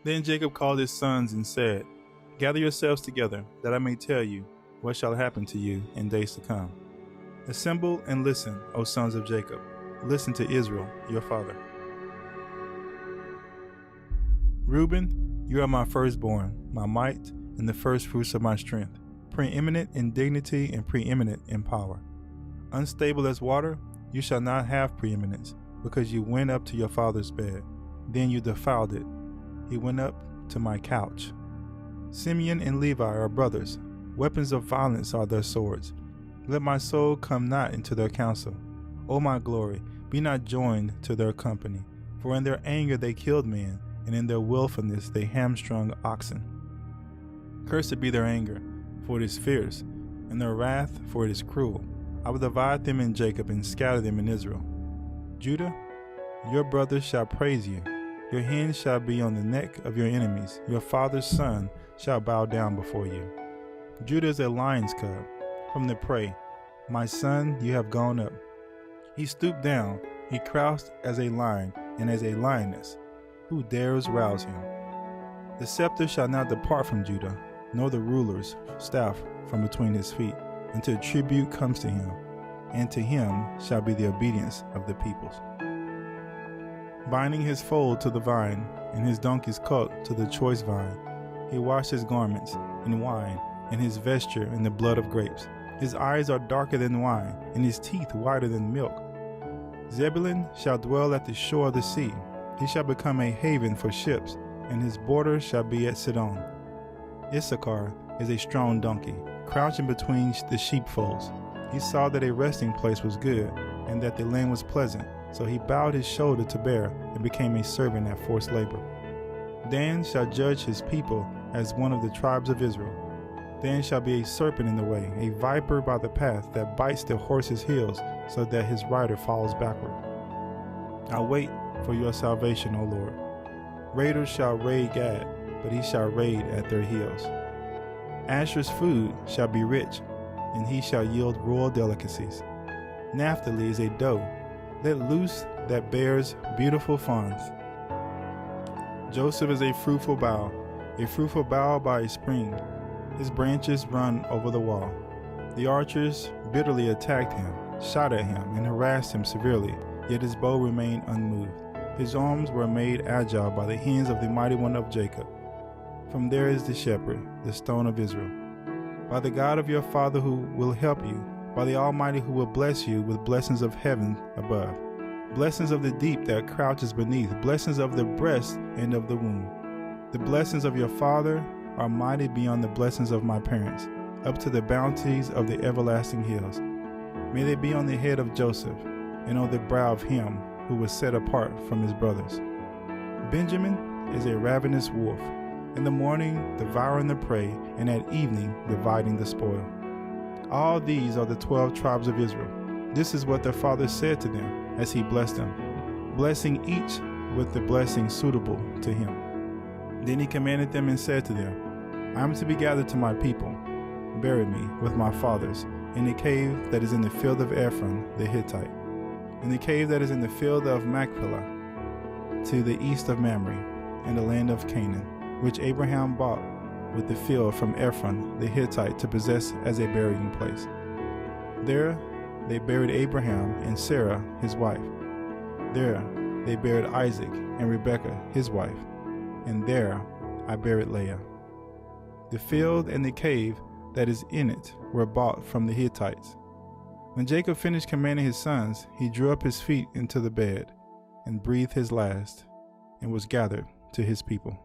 Then Jacob called his sons and said, Gather yourselves together, that I may tell you what shall happen to you in days to come. Assemble and listen, O sons of Jacob. Listen to Israel, your father. Reuben, you are my firstborn, my might, and the firstfruits of my strength, preeminent in dignity and preeminent in power. Unstable as water, you shall not have preeminence, because you went up to your father's bed. Then you defiled it. He went up to my couch. Simeon and Levi are brothers. Weapons of violence are their swords. Let my soul come not into their counsel. O my glory, be not joined to their company. For in their anger they killed men, and in their willfulness they hamstrung oxen. Cursed be their anger, for it is fierce, and their wrath, for it is cruel. I will divide them in Jacob and scatter them in Israel. Judah, your brothers shall praise you. Your hand shall be on the neck of your enemies. Your father's son shall bow down before you. Judah is a lion's cub from the prey. My son, you have gone up. He stooped down. He crouched as a lion and as a lioness. Who dares rouse him? The scepter shall not depart from Judah, nor the ruler's staff from between his feet, until tribute comes to him, and to him shall be the obedience of the peoples. Binding his foal to the vine, and his donkey's colt to the choice vine, he washed his garments in wine, and his vesture in the blood of grapes. His eyes are darker than wine, and his teeth whiter than milk. Zebulun shall dwell at the shore of the sea. He shall become a haven for ships, and his border shall be at Sidon. Issachar is a strong donkey, crouching between the sheepfolds. He saw that a resting place was good, and that the land was pleasant, so he bowed his shoulder to bear, and became a servant at forced labor. Dan shall judge his people as one of the tribes of Israel. Dan shall be a serpent in the way, a viper by the path that bites the horse's heels, so that his rider falls backward. I wait for your salvation, O Lord. Raiders shall raid Gad, but he shall raid at their heels. Asher's food shall be rich, and he shall yield royal delicacies. Naphtali is a doe, let loose that bears beautiful fawns. Joseph is a fruitful bough by a spring. His branches run over the wall. The archers bitterly attacked him, shot at him, and harassed him severely, yet his bow remained unmoved. His arms were made agile by the hands of the mighty one of Jacob. From there is the shepherd, the stone of Israel. By the God of your father who will help you, by the Almighty who will bless you with blessings of heaven above, blessings of the deep that crouches beneath, blessings of the breast and of the womb. The blessings of your father are mighty beyond the blessings of my parents, up to the bounties of the everlasting hills. May they be on the head of Joseph, and on the brow of him who was set apart from his brothers. Benjamin is a ravenous wolf, in the morning devouring the prey, and at evening dividing the spoil. All these are the 12 tribes of Israel. This is what their father said to them as he blessed them, blessing each with the blessing suitable to him. Then he commanded them and said to them, I am to be gathered to my people. Bury me with my fathers in the cave that is in the field of Ephron the Hittite, in the cave that is in the field of Machpelah, to the east of Mamre, in the land of Canaan, which Abraham bought with the field from Ephron the Hittite to possess as a burying place. There they buried Abraham and Sarah his wife. There they buried Isaac and Rebekah his wife, and there I buried Leah. The field and the cave that is in it were bought from the Hittites. When Jacob finished commanding his sons, he drew up his feet into the bed, and breathed his last, and was gathered to his people.